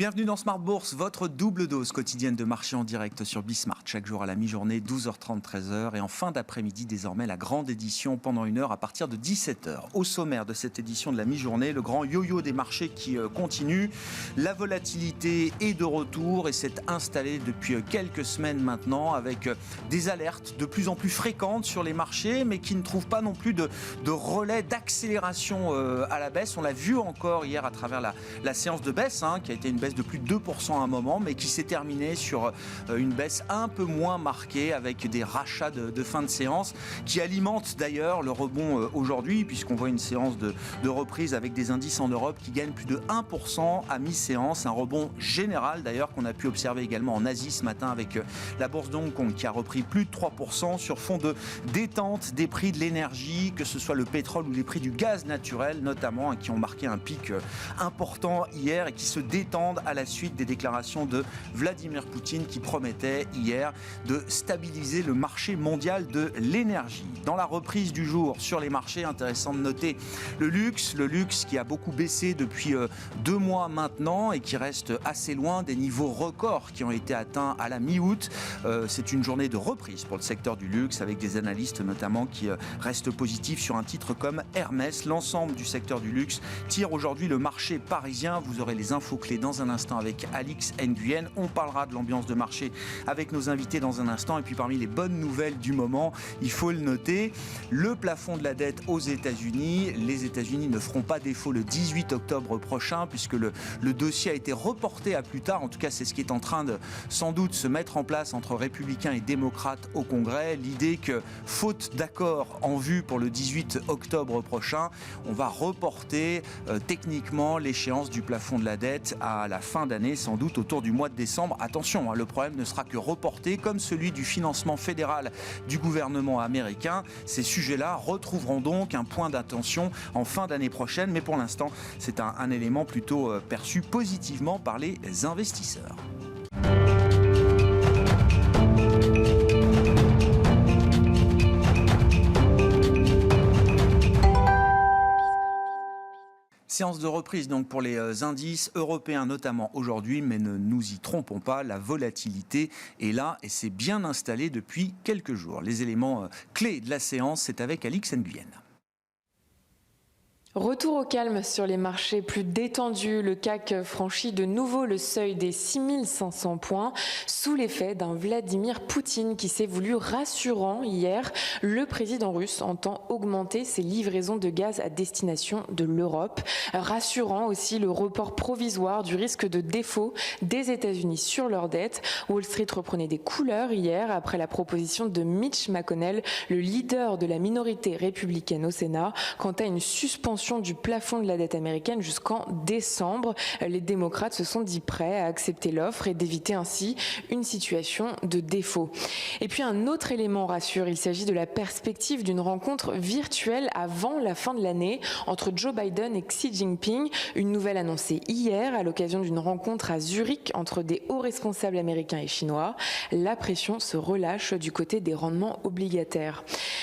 Bienvenue dans Smart Bourse, votre double dose quotidienne de marché en direct sur Bismart. Chaque jour à la mi-journée, 12h30, 13h. Et en fin d'après-midi, désormais, la grande édition pendant 1 heure à partir de 17h. Au sommaire de cette édition de la mi-journée, le grand yo-yo des marchés qui continue. La volatilité est de retour et s'est installée depuis quelques semaines maintenant avec des alertes de plus en plus fréquentes sur les marchés, mais qui ne trouvent pas non plus de relais d'accélération à la baisse. On l'a vu encore hier à travers la séance de baisse, qui a été une baisse de plus de 2% à un moment, mais qui s'est terminée sur une baisse un peu moins marquée avec des rachats de fin de séance qui alimentent d'ailleurs le rebond aujourd'hui, puisqu'on voit une séance de reprise avec des indices en Europe qui gagnent plus de 1% à mi-séance. Un rebond général d'ailleurs qu'on a pu observer également en Asie ce matin avec la bourse de Hong Kong qui a repris plus de 3% sur fond de détente des prix de l'énergie, que ce soit le pétrole ou les prix du gaz naturel notamment, qui ont marqué un pic important hier et qui se détendent à la suite des déclarations de Vladimir Poutine qui promettait hier de stabiliser le marché mondial de l'énergie. Dans la reprise du jour sur les marchés, intéressant de noter le luxe qui a beaucoup baissé depuis 2 mois maintenant et qui reste assez loin des niveaux records qui ont été atteints à la mi-août. C'est une journée de reprise pour le secteur du luxe avec des analystes notamment qui restent positifs sur un titre comme Hermès. L'ensemble du secteur du luxe tire aujourd'hui le marché parisien. Vous aurez les infos clés dans un instant avec Alix Nguyen. On parlera de l'ambiance de marché avec nos invités dans un instant. Et puis parmi les bonnes nouvelles du moment, il faut le noter, le plafond de la dette aux États-Unis. Les États-Unis ne feront pas défaut le 18 octobre prochain puisque le dossier a été reporté à plus tard. En tout cas, c'est ce qui est en train de sans doute se mettre en place entre républicains et démocrates au Congrès. L'idée que, faute d'accord en vue pour le 18 octobre prochain, on va reporter techniquement l'échéance du plafond de la dette à la fin d'année, sans doute autour du mois de décembre. Attention, le problème ne sera que reporté, comme celui du financement fédéral du gouvernement américain. Ces sujets-là retrouveront donc un point d'attention en fin d'année prochaine, mais pour l'instant, c'est un élément plutôt perçu positivement par les investisseurs. Séance de reprise donc pour les indices européens notamment aujourd'hui, mais ne nous y trompons pas, la volatilité est là et c'est bien installé depuis quelques jours. Les éléments clés de la séance, c'est avec Alix Nguyen. Retour au calme sur les marchés plus détendus. Le CAC franchit de nouveau le seuil des 6500 points sous l'effet d'un Vladimir Poutine qui s'est voulu rassurant hier. Le président russe entend augmenter ses livraisons de gaz à destination de l'Europe. Rassurant aussi le report provisoire du risque de défaut des États-Unis sur leur dette. Wall Street reprenait des couleurs hier après la proposition de Mitch McConnell, le leader de la minorité républicaine au Sénat, quant à une suspension du plafond de la dette américaine jusqu'en décembre. Les démocrates se sont dit prêts à accepter l'offre et d'éviter ainsi une situation de défaut. Et puis un autre élément rassure, il s'agit de la perspective d'une rencontre virtuelle avant la fin de l'année entre Joe Biden et Xi Jinping. Une nouvelle annoncée hier à l'occasion d'une rencontre à Zurich entre des hauts responsables américains et chinois. La pression se relâche du côté des rendements obligataires.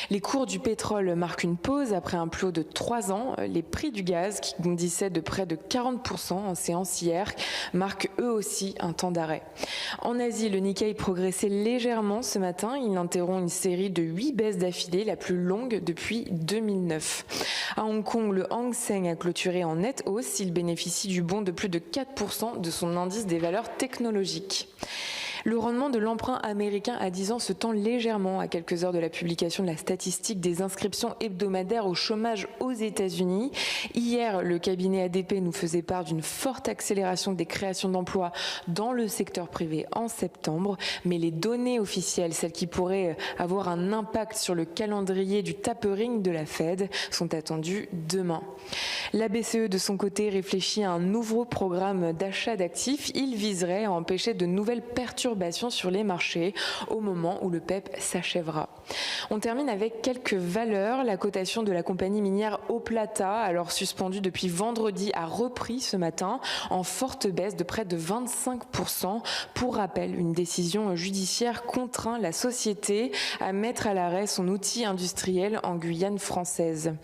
Les cours du pétrole marquent une pause après un plus haut de 3 ans. Les prix du gaz, qui bondissaient de près de 40% en séance hier, marquent eux aussi un temps d'arrêt. En Asie, le Nikkei progressait légèrement ce matin. Il interrompt une série de 8 baisses d'affilée, la plus longue depuis 2009. À Hong Kong, le Hang Seng a clôturé en nette hausse. Il bénéficie du bond de plus de 4% de son indice des valeurs technologiques. Le rendement de l'emprunt américain à 10 ans se tend légèrement à quelques heures de la publication de la statistique des inscriptions hebdomadaires au chômage aux États-Unis. Hier, le cabinet ADP nous faisait part d'une forte accélération des créations d'emplois dans le secteur privé en septembre, mais les données officielles, celles qui pourraient avoir un impact sur le calendrier du tapering de la Fed, sont attendues demain. La BCE, de son côté, réfléchit à un nouveau programme d'achat d'actifs. Il viserait à empêcher de nouvelles perturbations perturbations sur les marchés au moment où le PEP s'achèvera. On termine avec quelques valeurs. La cotation de la compagnie minière Oplata, alors suspendue depuis vendredi, a repris ce matin en forte baisse de près de 25%. Pour rappel, une décision judiciaire contraint la société à mettre à l'arrêt son outil industriel en Guyane française.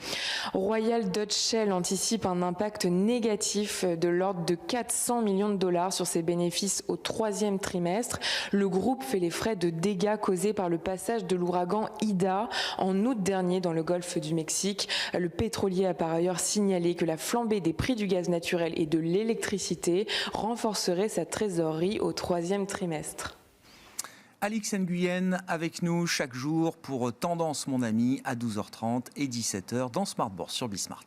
Royal Dutch Shell anticipe un impact négatif de l'ordre de 400 millions de dollars sur ses bénéfices au troisième trimestre. Le groupe fait les frais de dégâts causés par le passage de l'ouragan Ida en août dernier dans le golfe du Mexique. Le pétrolier a par ailleurs signalé que la flambée des prix du gaz naturel et de l'électricité renforcerait sa trésorerie au troisième trimestre. Alix Nguyen avec nous chaque jour pour Tendance mon ami à 12h30 et 17h dans Smart Bourse sur Bismart.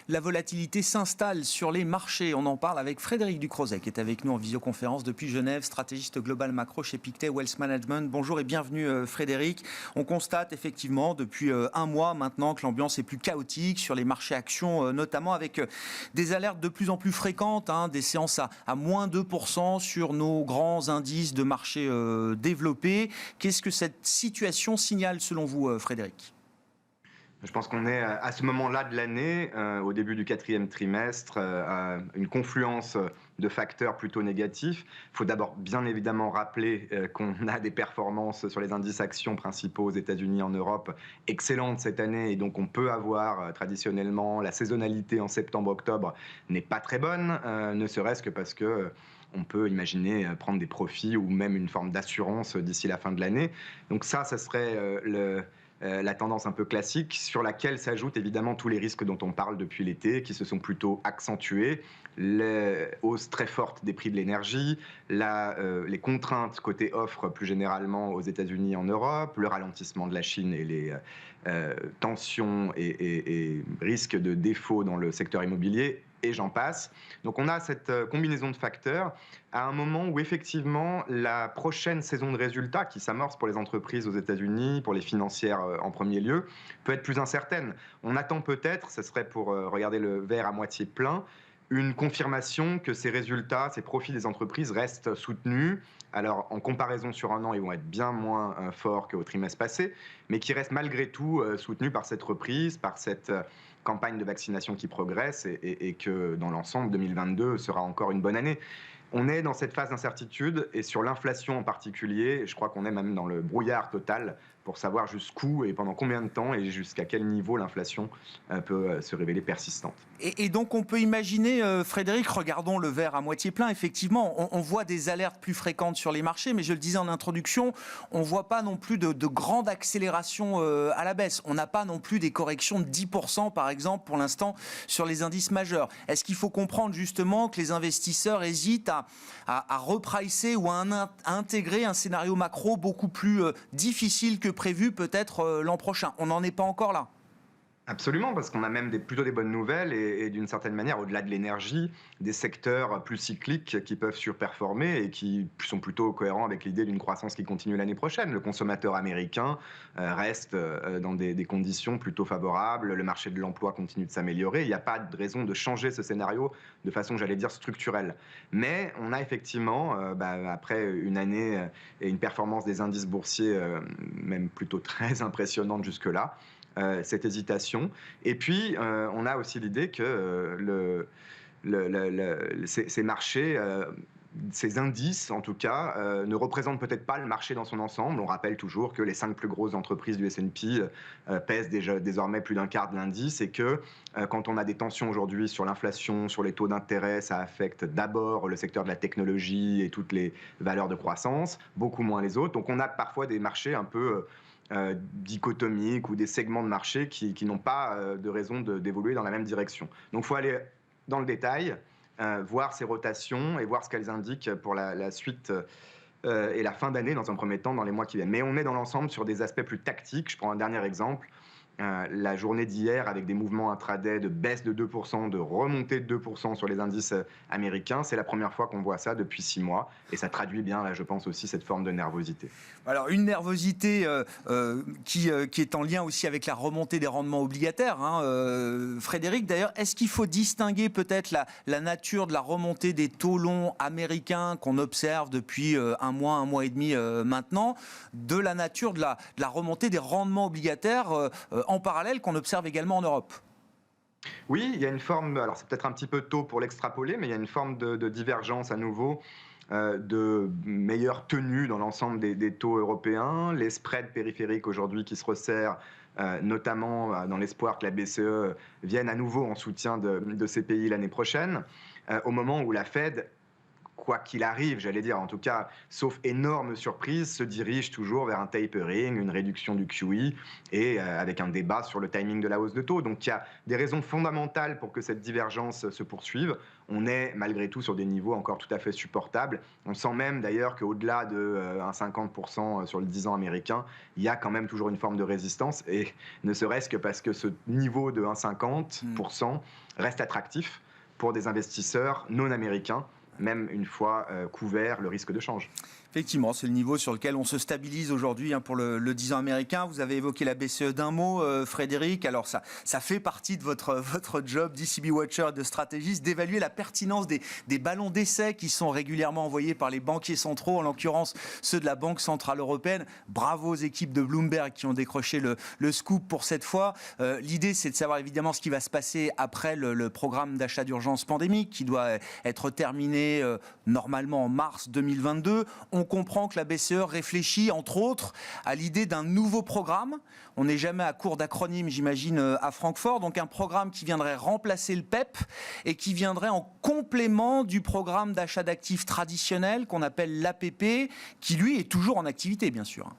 La volatilité s'installe sur les marchés. On en parle avec Frédéric Ducrozet qui est avec nous en visioconférence depuis Genève, stratégiste global macro chez Pictet Wealth Management. Bonjour et bienvenue Frédéric. On constate effectivement depuis un mois maintenant que l'ambiance est plus chaotique sur les marchés actions, notamment avec des alertes de plus en plus fréquentes, des séances à moins 2% sur nos grands indices de marchés développés. Qu'est-ce que cette situation signale selon vous Frédéric ? Je pense qu'on est à ce moment-là de l'année, au début du quatrième trimestre, à une confluence de facteurs plutôt négatifs. Il faut d'abord bien évidemment rappeler qu'on a des performances sur les indices actions principaux aux États-Unis, en Europe, excellentes cette année, et donc on peut avoir traditionnellement la saisonnalité en septembre-octobre n'est pas très bonne, ne serait-ce que parce que on peut imaginer prendre des profits ou même une forme d'assurance d'ici la fin de l'année. Donc ça serait la tendance un peu classique, sur laquelle s'ajoutent évidemment tous les risques dont on parle depuis l'été, qui se sont plutôt accentués. Les hausses très fortes des prix de l'énergie, les contraintes côté offre plus généralement aux États-Unis et en Europe, le ralentissement de la Chine et les tensions et risques de défaut dans le secteur immobilier, et j'en passe. Donc on a cette combinaison de facteurs à un moment où effectivement la prochaine saison de résultats qui s'amorce pour les entreprises aux États-Unis, pour les financières en premier lieu, peut être plus incertaine. On attend peut-être, ce serait pour regarder le verre à moitié plein, une confirmation que ces résultats, ces profits des entreprises restent soutenus. Alors, en comparaison sur un an, ils vont être bien moins forts qu'au trimestre passé, mais qui restent malgré tout soutenus par cette reprise, par cette campagne de vaccination qui progresse et que dans l'ensemble, 2022 sera encore une bonne année. On est dans cette phase d'incertitude et sur l'inflation en particulier, je crois qu'on est même dans le brouillard total pour savoir jusqu'où et pendant combien de temps et jusqu'à quel niveau l'inflation peut se révéler persistante. Et donc on peut imaginer, Frédéric, regardons le verre à moitié plein, effectivement, on voit des alertes plus fréquentes sur les marchés, mais je le disais en introduction, on ne voit pas non plus de grande accélération à la baisse. On n'a pas non plus des corrections de 10% par exemple pour l'instant sur les indices majeurs. Est-ce qu'il faut comprendre justement que les investisseurs hésitent à repricer ou à intégrer un scénario macro beaucoup plus difficile que prévu peut-être l'an prochain? On n'en est pas encore là. Absolument, parce qu'on a même plutôt des bonnes nouvelles et d'une certaine manière, au-delà de l'énergie, des secteurs plus cycliques qui peuvent surperformer et qui sont plutôt cohérents avec l'idée d'une croissance qui continue l'année prochaine. Le consommateur américain reste dans des conditions plutôt favorables, le marché de l'emploi continue de s'améliorer, il n'y a pas de raison de changer ce scénario de façon, j'allais dire, structurelle. Mais on a effectivement, après une année et une performance des indices boursiers même plutôt très impressionnante jusque-là, cette hésitation. Et puis, on a aussi l'idée que ces marchés, ces indices, en tout cas, ne représentent peut-être pas le marché dans son ensemble. On rappelle toujours que les 5 plus grosses entreprises du S&P pèsent déjà désormais plus d'un quart de l'indice et que quand on a des tensions aujourd'hui sur l'inflation, sur les taux d'intérêt, ça affecte d'abord le secteur de la technologie et toutes les valeurs de croissance, beaucoup moins les autres. Donc on a parfois des marchés un peu dichotomiques ou des segments de marché qui n'ont pas de raison d'évoluer dans la même direction. Donc il faut aller dans le détail, voir ces rotations et voir ce qu'elles indiquent pour la suite et la fin d'année dans un premier temps, dans les mois qui viennent. Mais on est dans l'ensemble sur des aspects plus tactiques. Je prends un dernier exemple. la journée d'hier avec des mouvements intraday de baisse de 2%, de remontée de 2% sur les indices américains. C'est la première fois qu'on voit ça depuis 6 mois et ça traduit bien, là, je pense aussi, cette forme de nervosité. Alors une nervosité qui est en lien aussi avec la remontée des rendements obligataires. Frédéric, d'ailleurs, est-ce qu'il faut distinguer peut-être la nature de la remontée des taux longs américains qu'on observe depuis un mois et demi maintenant, de la nature de la remontée des rendements obligataires en parallèle qu'on observe également en Europe? Oui, il y a une forme, alors c'est peut-être un petit peu tôt pour l'extrapoler, mais il y a une forme de divergence à nouveau, de meilleure tenue dans l'ensemble des taux européens. Les spreads périphériques aujourd'hui qui se resserrent, notamment dans l'espoir que la BCE vienne à nouveau en soutien de ces pays l'année prochaine, au moment où la Fed, quoi qu'il arrive, j'allais dire, en tout cas, sauf énorme surprise, se dirige toujours vers un tapering, une réduction du QE, et avec un débat sur le timing de la hausse de taux. Donc il y a des raisons fondamentales pour que cette divergence se poursuive. On est malgré tout sur des niveaux encore tout à fait supportables. On sent même d'ailleurs qu'au-delà de 50% sur le 10 ans américain, il y a quand même toujours une forme de résistance, et ne serait-ce que parce que ce niveau de 1,50% reste attractif pour des investisseurs non américains, même une fois couvert le risque de change. Effectivement, c'est le niveau sur lequel on se stabilise aujourd'hui pour le 10 ans américain. Vous avez évoqué la BCE d'un mot, Frédéric. Alors ça fait partie de votre job d'ECB Watcher et de stratégiste d'évaluer la pertinence des ballons d'essai qui sont régulièrement envoyés par les banquiers centraux, en l'occurrence ceux de la Banque Centrale Européenne. Bravo aux équipes de Bloomberg qui ont décroché le scoop pour cette fois. L'idée, c'est de savoir évidemment ce qui va se passer après le programme d'achat d'urgence pandémique qui doit être terminé normalement en mars 2022. On comprend que la BCE réfléchit, entre autres, à l'idée d'un nouveau programme. On n'est jamais à court d'acronymes, j'imagine, à Francfort. Donc un programme qui viendrait remplacer le PEP et qui viendrait en complément du programme d'achat d'actifs traditionnel qu'on appelle l'APP, qui, lui, est toujours en activité, bien sûr.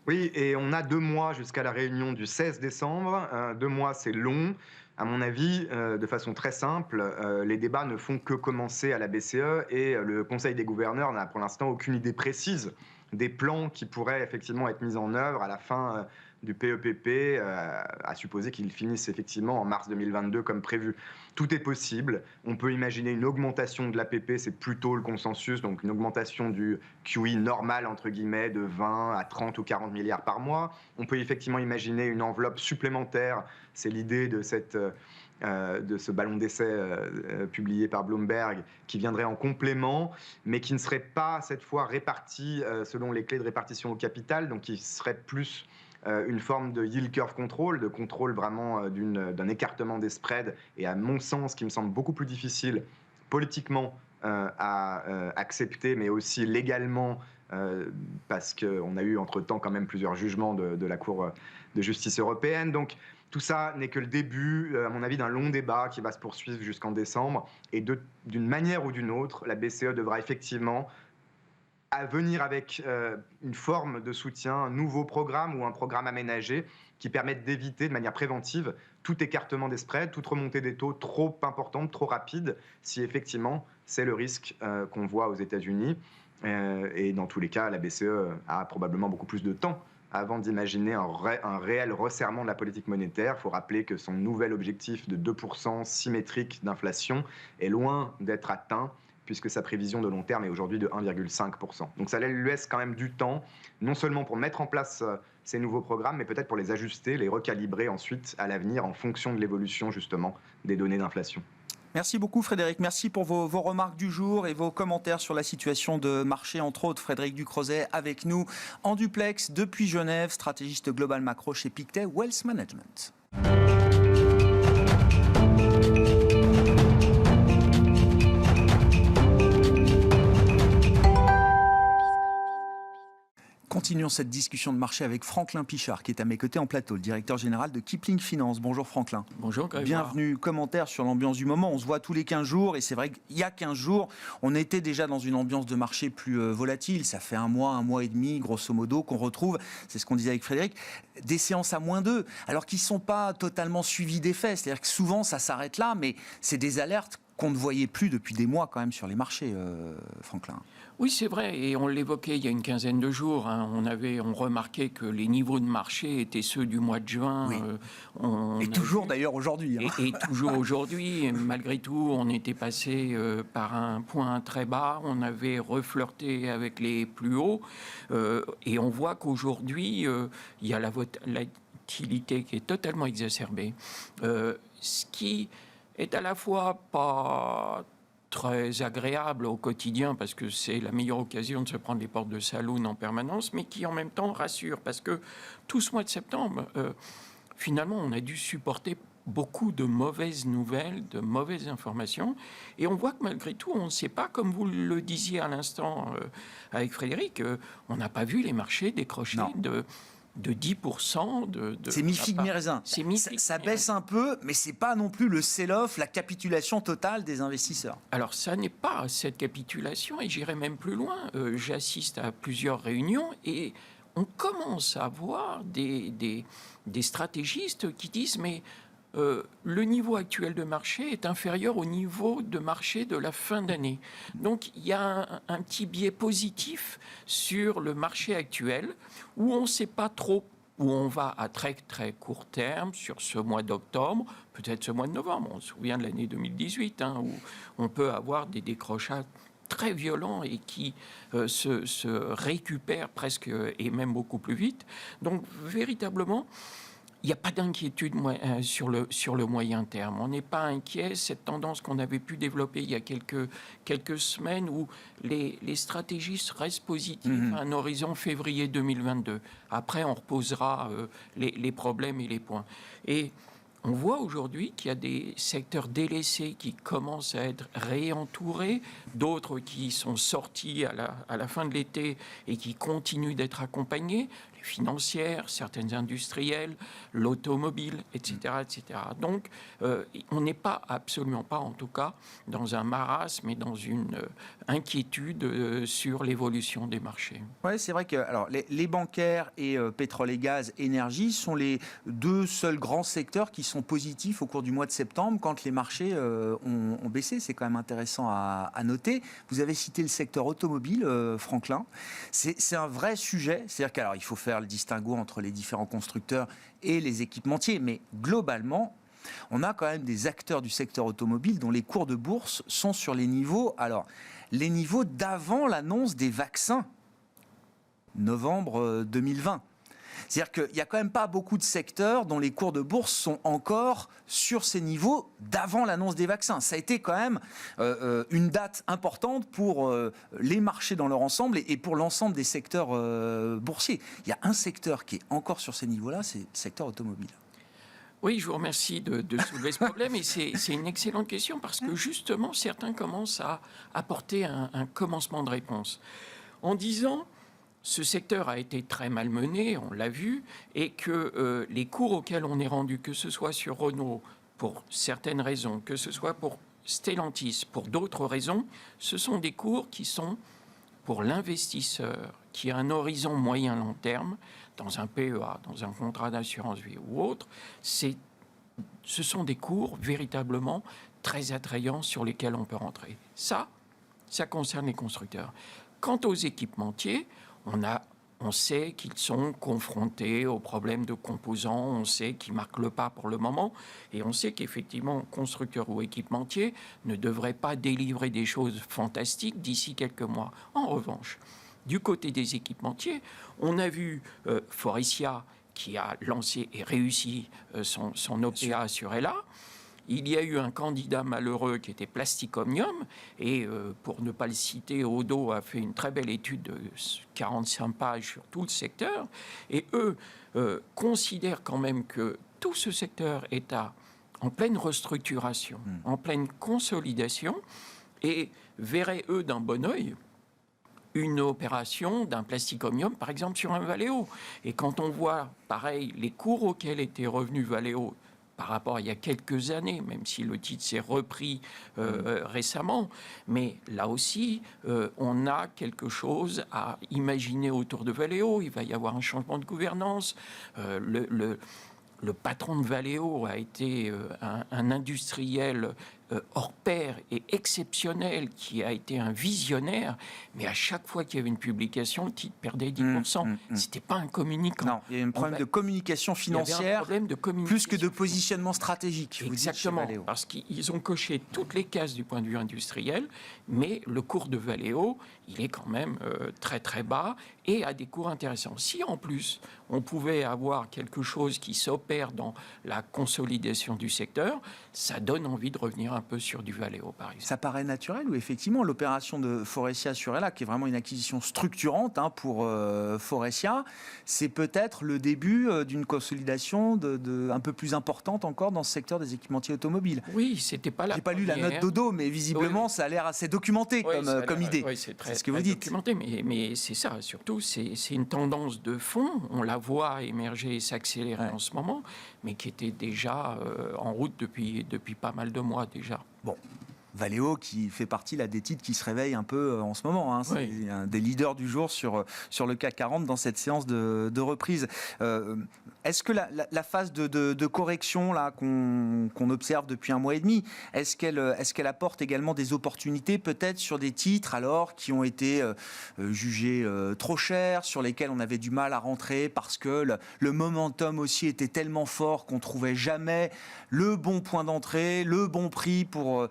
Oui, et on a 2 mois jusqu'à la réunion du 16 décembre. 2 mois, c'est long. À mon avis, de façon très simple, les débats ne font que commencer à la BCE et le Conseil des gouverneurs n'a pour l'instant aucune idée précise des plans qui pourraient effectivement être mis en œuvre à la fin du PEPP, à supposer qu'ils finissent effectivement en mars 2022 comme prévu. Tout est possible. On peut imaginer une augmentation de l'APP, c'est plutôt le consensus, donc une augmentation du QE normal, entre guillemets, de 20 à 30 ou 40 milliards par mois. On peut effectivement imaginer une enveloppe supplémentaire, c'est l'idée de ce ballon d'essai publié par Bloomberg, qui viendrait en complément, mais qui ne serait pas cette fois réparti selon les clés de répartition au capital, donc qui serait plus une forme de yield curve control, de contrôle vraiment d'un écartement des spreads, et à mon sens, qui me semble beaucoup plus difficile politiquement à accepter, mais aussi légalement, parce qu'on a eu entre-temps quand même plusieurs jugements de la Cour de justice européenne. Donc tout ça n'est que le début, à mon avis, d'un long débat qui va se poursuivre jusqu'en décembre. Et d'une manière ou d'une autre, la BCE devra effectivement venir avec une forme de soutien, un nouveau programme ou un programme aménagé qui permette d'éviter de manière préventive tout écartement des spreads, toute remontée des taux trop importante, trop rapide, si effectivement c'est le risque qu'on voit aux États-Unis. Et dans tous les cas, la BCE a probablement beaucoup plus de temps avant d'imaginer un réel resserrement de la politique monétaire. Il faut rappeler que son nouvel objectif de 2% symétrique d'inflation est loin d'être atteint, puisque sa prévision de long terme est aujourd'hui de 1,5%. Donc ça lui laisse quand même du temps, non seulement pour mettre en place ces nouveaux programmes, mais peut-être pour les ajuster, les recalibrer ensuite à l'avenir en fonction de l'évolution justement des données d'inflation. Merci beaucoup Frédéric, merci pour vos remarques du jour et vos commentaires sur la situation de marché, entre autres. Frédéric Ducrozet avec nous en duplex depuis Genève, stratégiste global macro chez Pictet Wealth Management. Continuons cette discussion de marché avec Franklin Pichard, qui est à mes côtés en plateau, le directeur général de Kipling Finance. Bonjour Franklin. Bonjour Grégoire. Bienvenue. Commentaire sur l'ambiance du moment. On se voit tous les 15 jours et c'est vrai qu'il y a 15 jours, on était déjà dans une ambiance de marché plus volatile. Ça fait un mois et demi, grosso modo, qu'on retrouve, c'est ce qu'on disait avec Frédéric, des séances à -2, alors qu'ils ne sont pas totalement suivis d'effets. C'est-à-dire que souvent, ça s'arrête là, mais c'est des alertes qu'on ne voyait plus depuis des mois quand même sur les marchés, Franklin. Oui, c'est vrai, et on l'évoquait il y a une quinzaine de jours. On remarquait que les niveaux de marché étaient ceux du mois de juin. Oui. Et toujours d'ailleurs aujourd'hui. Et toujours aujourd'hui, malgré tout, on était passé par un point très bas, on avait reflirté avec les plus hauts, et on voit qu'aujourd'hui, il y a la volatilité qui est totalement exacerbée, ce qui est à la fois pas très agréable au quotidien parce que c'est la meilleure occasion de se prendre les portes de saloon en permanence, mais qui en même temps rassure parce que tout ce mois de septembre, finalement, on a dû supporter beaucoup de mauvaises nouvelles, de mauvaises informations, et on voit que malgré tout, on ne sait pas, comme vous le disiez à l'instant avec Frédéric, on n'a pas vu les marchés décrocher de 10%. C'est mi-figue, mi-raisin. Ça baisse un peu, mais c'est pas non plus le sell-off, la capitulation totale des investisseurs. Alors, ça n'est pas cette capitulation, et j'irai même plus loin. J'assiste à plusieurs réunions, et on commence à voir des stratégistes qui disent « mais le niveau actuel de marché est inférieur au niveau de marché de la fin d'année ». Donc, il y a un petit biais positif sur le marché actuel où on ne sait pas trop où on va à très très court terme sur ce mois d'octobre, peut-être ce mois de novembre. On se souvient de l'année 2018 où on peut avoir des décrochages très violents et qui se récupèrent presque et même beaucoup plus vite. Donc, véritablement, il n'y a pas d'inquiétude sur le moyen terme. On n'est pas inquiet. Cette tendance qu'on avait pu développer il y a quelques semaines où les stratégistes restent positifs à un horizon février 2022. Après, on reposera les problèmes et les points. Et on voit aujourd'hui qu'il y a des secteurs délaissés qui commencent à être réentourés, d'autres qui sont sortis à la fin de l'été et qui continuent d'être accompagnés, les financières, certaines industrielles, l'automobile, etc., etc. Donc, on n'est pas, absolument pas en tout cas, dans un marasme, mais dans une inquiétude sur l'évolution des marchés. Oui, c'est vrai que alors, les bancaires et pétrole et gaz, énergie sont les deux seuls grands secteurs qui sont positifs au cours du mois de septembre quand les marchés ont baissé. C'est quand même intéressant à noter. Vous avez cité le secteur automobile, Franklin. C'est un vrai sujet. C'est-à-dire qu'alors, il faut faire le distinguo entre les différents constructeurs et les équipementiers. Mais globalement, on a quand même des acteurs du secteur automobile dont les cours de bourse sont sur les niveaux d'avant l'annonce des vaccins, novembre 2020. C'est-à-dire qu'il n'y a quand même pas beaucoup de secteurs dont les cours de bourse sont encore sur ces niveaux d'avant l'annonce des vaccins. Ça a été quand même une date importante pour les marchés dans leur ensemble et pour l'ensemble des secteurs boursiers. Il y a un secteur qui est encore sur ces niveaux-là, c'est le secteur automobile. Oui, je vous remercie de soulever ce problème et c'est une excellente question parce que justement, certains commencent à apporter un commencement de réponse en disant ce secteur a été très malmené, on l'a vu, et que les cours auxquels on est rendu, que ce soit sur Renault pour certaines raisons, que ce soit pour Stellantis pour d'autres raisons, ce sont des cours qui sont pour l'investisseur qui a un horizon moyen-long terme, dans un PEA, dans un contrat d'assurance vie ou autre, ce sont des cours véritablement très attrayants sur lesquels on peut rentrer. Ça concerne les constructeurs. Quant aux équipementiers, on sait qu'ils sont confrontés aux problèmes de composants, on sait qu'ils marquent le pas pour le moment, et on sait qu'effectivement, constructeurs ou équipementiers ne devraient pas délivrer des choses fantastiques d'ici quelques mois. En revanche, du côté des équipementiers, on a vu Faurecia qui a lancé et réussi son OPA sur ELA. Il y a eu un candidat malheureux qui était Plastic Omnium et, pour ne pas le citer, Odo a fait une très belle étude de 45 pages sur tout le secteur. Et eux considèrent quand même que tout ce secteur est en pleine restructuration, en pleine consolidation et verraient, eux, d'un bon œil une opération d'un Plastic Omnium, par exemple, sur un Valeo. Et quand on voit, pareil, les cours auxquels était revenu Valeo par rapport à il y a quelques années, même si le titre s'est repris récemment. Mais là aussi, on a quelque chose à imaginer autour de Valeo. Il va y avoir un changement de gouvernance. Le patron de Valeo a été un industriel hors pair et exceptionnel, qui a été un visionnaire, mais à chaque fois qu'il y avait une publication, le titre perdait 10%. C'était pas un communicant. Non, il y a un problème de communication financière, plus que de positionnement stratégique. Exactement, parce qu'ils ont coché toutes les cases du point de vue industriel, mais le cours de Valeo, il est quand même très très bas et a des cours intéressants. Si en plus on pouvait avoir quelque chose qui s'opère dans la consolidation du secteur, ça donne envie de revenir un peu sur du Valeo, par exemple. Ça paraît naturel ou effectivement l'opération de Faurecia sur Ella, qui est vraiment une acquisition structurante pour Faurecia, c'est peut-être le début d'une consolidation un peu plus importante encore dans ce secteur des équipementiers automobiles. Oui, c'était pas la J'ai pas lu la note dodo, mais visiblement ça a l'air assez documenté comme idée. Oui, c'est ce que vous dites. Documenté, mais c'est ça, surtout, c'est une tendance de fond. On la voit émerger et s'accélérer en ce moment, mais qui était déjà en route depuis pas mal de mois déjà. Bon. Valeo qui fait partie là, des titres qui se réveillent un peu en ce moment. C'est un des leaders du jour sur le CAC 40 dans cette séance de reprise. Est-ce que la phase de correction là, qu'on observe depuis un mois et demi, est-ce qu'elle apporte également des opportunités peut-être sur des titres alors qui ont été jugés trop chers, sur lesquels on avait du mal à rentrer parce que le momentum aussi était tellement fort qu'on trouvait jamais le bon point d'entrée, le bon prix pour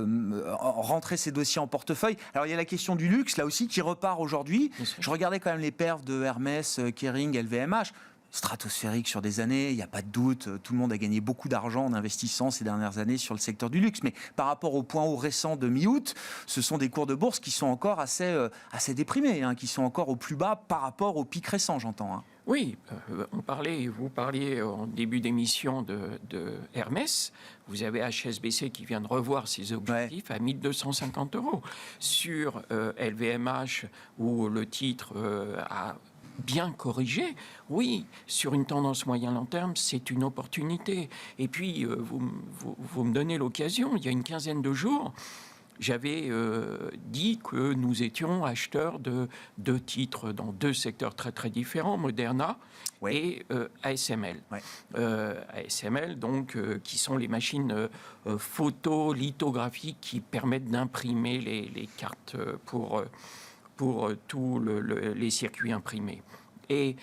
rentrer ces dossiers en portefeuille. Alors il y a la question du luxe là aussi qui repart aujourd'hui. Je regardais quand même les perfs de Hermès, Kering, LVMH. Stratosphérique sur des années, il n'y a pas de doute, tout le monde a gagné beaucoup d'argent en investissant ces dernières années sur le secteur du luxe, mais par rapport au point haut récent de mi-août, ce sont des cours de bourse qui sont encore assez déprimés, qui sont encore au plus bas par rapport au pic récent, j'entends. Oui, vous parliez en début d'émission de Hermès. Vous avez HSBC qui vient de revoir ses objectifs à 1 250 €. Sur LVMH, où le titre a bien corrigé, oui, sur une tendance moyen-long terme, c'est une opportunité. Et puis, vous me donnez l'occasion, il y a une quinzaine de jours, j'avais dit que nous étions acheteurs de deux titres dans deux secteurs très très différents, Moderna et ASML. ASML, donc, qui sont les machines photolithographiques qui permettent d'imprimer les cartes pour tous les circuits imprimés. Et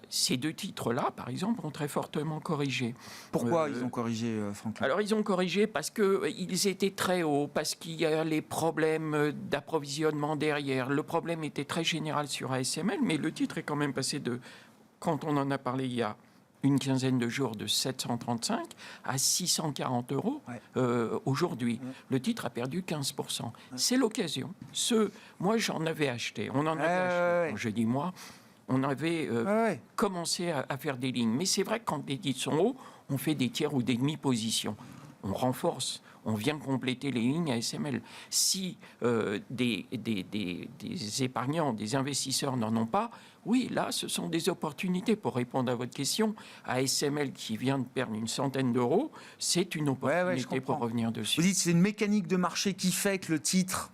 ces deux titres-là, par exemple, ont très fortement corrigé. Pourquoi ils ont corrigé, Franck ? Alors, ils ont corrigé parce qu'ils étaient très hauts, parce qu'il y a les problèmes d'approvisionnement derrière. Le problème était très général sur ASML, mais le titre est quand même passé quand on en a parlé il y a une quinzaine de jours, de 735 à 640 € aujourd'hui. Le titre a perdu 15%. C'est l'occasion. Moi, j'en avais acheté. On en avait acheté. Quand je dis moi, on avait commencé à faire des lignes. Mais c'est vrai que quand les titres sont hauts, on fait des tiers ou des demi-positions. On renforce. On vient compléter les lignes ASML. Si des épargnants, des investisseurs n'en ont pas, oui, là, ce sont des opportunités. Pour répondre à votre question, ASML qui vient de perdre une centaine d'euros, c'est une opportunité pour revenir dessus. Vous dites que c'est une mécanique de marché qui fait que le titre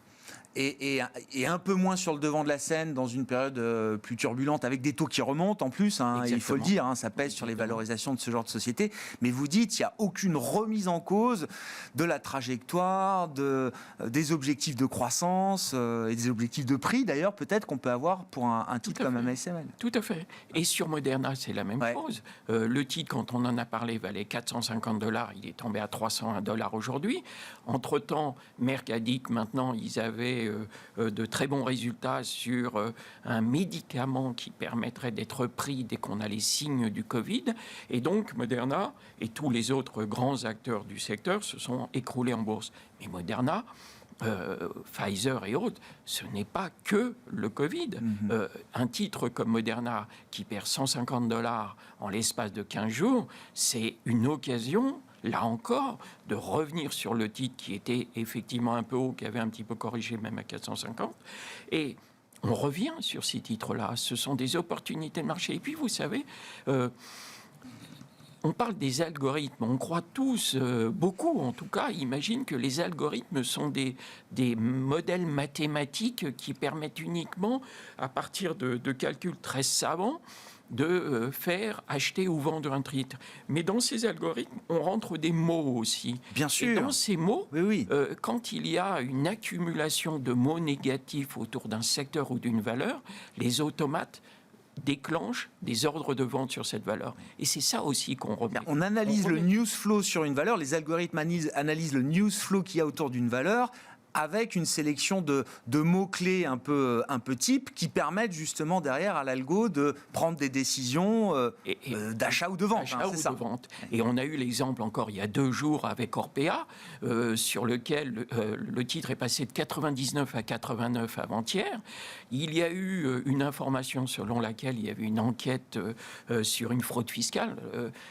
et un peu moins sur le devant de la scène dans une période plus turbulente avec des taux qui remontent en plus, il faut le dire, ça pèse sur les valorisations de ce genre de société. Mais vous dites qu'il n'y a aucune remise en cause de la trajectoire, des objectifs de croissance et des objectifs de prix d'ailleurs peut-être qu'on peut avoir pour un titre comme ASML. Tout à fait. Et sur Moderna, c'est la même chose. Le titre, quand on en a parlé, valait 450 $. Il est tombé à 301 $ aujourd'hui. Entre-temps, Merck a dit que maintenant, ils avaient de très bons résultats sur un médicament qui permettrait d'être pris dès qu'on a les signes du Covid. Et donc, Moderna et tous les autres grands acteurs du secteur se sont écroulés en bourse. Mais Moderna, Pfizer et autres, ce n'est pas que le Covid. Un titre comme Moderna qui perd 150 $ en l'espace de 15 jours, c'est une occasion, là encore, de revenir sur le titre qui était effectivement un peu haut, qui avait un petit peu corrigé même à 450. Et on revient sur ces titres-là. Ce sont des opportunités de marché. Et puis, vous savez, on parle des algorithmes. On croit tous, beaucoup en tout cas, imaginent que les algorithmes sont des modèles mathématiques qui permettent uniquement, à partir de calculs très savants, de faire acheter ou vendre un titre. Mais dans ces algorithmes, on rentre des mots aussi. Bien sûr. Et dans ces mots, Oui. quand il y a une accumulation de mots négatifs autour d'un secteur ou d'une valeur, les automates déclenchent des ordres de vente sur cette valeur. Et c'est ça aussi qu'on remet. On analyse le news flow sur une valeur, les algorithmes analysent le news flow qu'il y a autour d'une valeur, avec une sélection de mots-clés un peu types qui permettent justement derrière à l'algo de prendre des décisions d'achat ou de vente. De vente. Et on a eu l'exemple encore il y a 2 jours avec Orpea, sur lequel le titre est passé de 99 à 89 avant-hier. Il y a eu une information selon laquelle il y avait une enquête sur une fraude fiscale.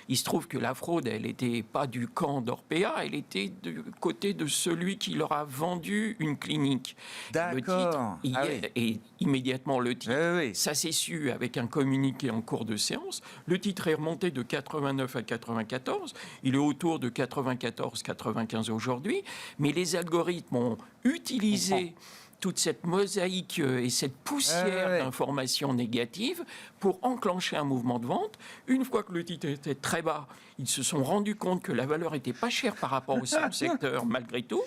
Il se trouve que la fraude, elle n'était pas du camp d'Orpea, elle était du côté de celui qui leur a vendu une clinique. D'accord. Le titre, et immédiatement le titre, ça s'est su avec un communiqué en cours de séance. Le titre est remonté de 89 à 94. Il est autour de 94-95 aujourd'hui. Mais les algorithmes ont utilisé toute cette mosaïque et cette poussière d'informations négatives pour enclencher un mouvement de vente. Une fois que le titre était très bas, ils se sont rendus compte que la valeur n'était pas chère par rapport au secteur malgré tout.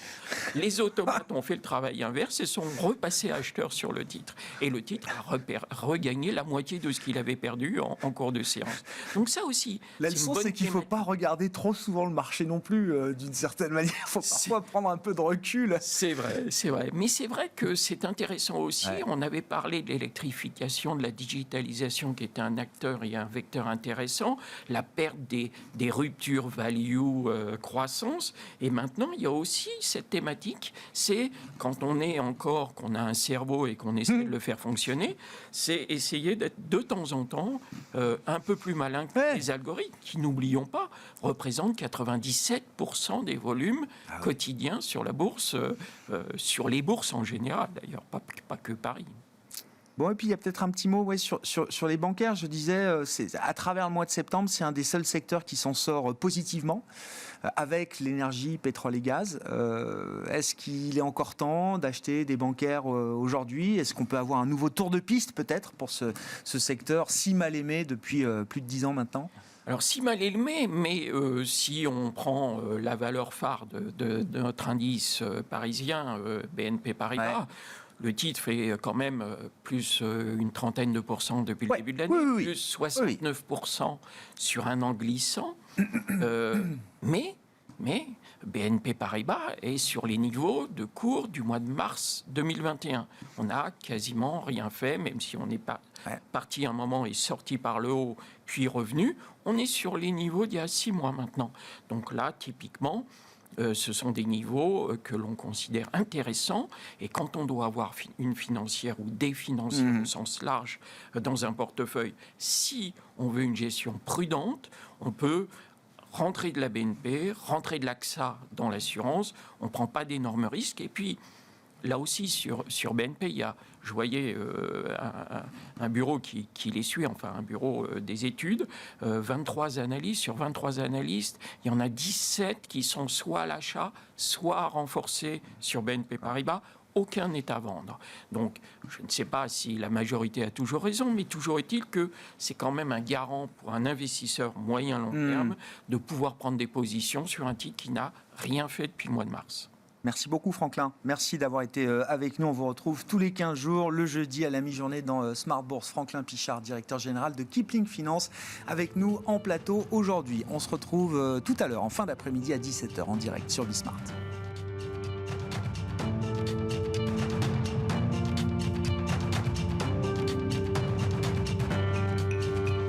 Les automates ont fait le travail inverse et sont repassés acheteurs sur le titre. Et le titre a regagné la moitié de ce qu'il avait perdu en cours de séance. Donc ça aussi... La leçon, c'est qu'il ne faut pas regarder trop souvent le marché non plus, d'une certaine manière. Il faut parfois prendre un peu de recul. C'est vrai. Mais c'est vrai que c'est intéressant aussi. On avait parlé de l'électrification, de la digitalisation qui était un acteur et un vecteur intéressant, la perte des ruptures value croissance. Et maintenant, il y a aussi cette thématique, c'est quand on qu'on a un cerveau et qu'on essaie de le faire fonctionner, c'est essayer d'être de temps en temps un peu plus malin que les algorithmes, qui, n'oublions pas, représentent 97% des volumes quotidiens sur la bourse, sur les bourses en général d'ailleurs, pas que Paris. Bon, et puis il y a peut-être un petit mot sur les bancaires. Je disais, à travers le mois de septembre, c'est un des seuls secteurs qui s'en sort positivement, avec l'énergie, pétrole et gaz. Est-ce qu'il est encore temps d'acheter des bancaires aujourd'hui ? Est-ce qu'on peut avoir un nouveau tour de piste peut-être pour ce secteur si mal aimé depuis plus de 10 ans maintenant ? Alors, si mal aimé, mais si on prend la valeur phare de notre indice parisien, BNP Paribas, le titre fait quand même plus une trentaine de pourcents depuis le début de l'année, plus 69% sur un an glissant. Mais BNP Paribas est sur les niveaux de cours du mois de mars 2021. On n'a quasiment rien fait, même si on n'est pas parti un moment et sorti par le haut, puis revenu. On est sur les niveaux d'il y a 6 mois maintenant. Donc là, typiquement, ce sont des niveaux que l'on considère intéressants. Et quand on doit avoir une financière ou des financières au sens large dans un portefeuille, si on veut une gestion prudente, on peut rentrer de la BNP, rentrer de l'AXA dans l'assurance. On ne prend pas d'énormes risques. Et puis, là aussi, sur BNP, je voyais un bureau qui les suit, enfin un bureau des études, 23 analystes. Sur 23 analystes, il y en a 17 qui sont soit à l'achat, soit à renforcer sur BNP Paribas. Aucun n'est à vendre. Donc, je ne sais pas si la majorité a toujours raison, mais toujours est-il que c'est quand même un garant pour un investisseur moyen-long terme de pouvoir prendre des positions sur un titre qui n'a rien fait depuis le mois de mars. Merci beaucoup Franklin, merci d'avoir été avec nous. On vous retrouve tous les 15 jours, le jeudi à la mi-journée dans Smart Bourse. Franklin Pichard, directeur général de Kipling Finance, avec nous en plateau aujourd'hui. On se retrouve tout à l'heure, en fin d'après-midi à 17h en direct sur Bismart.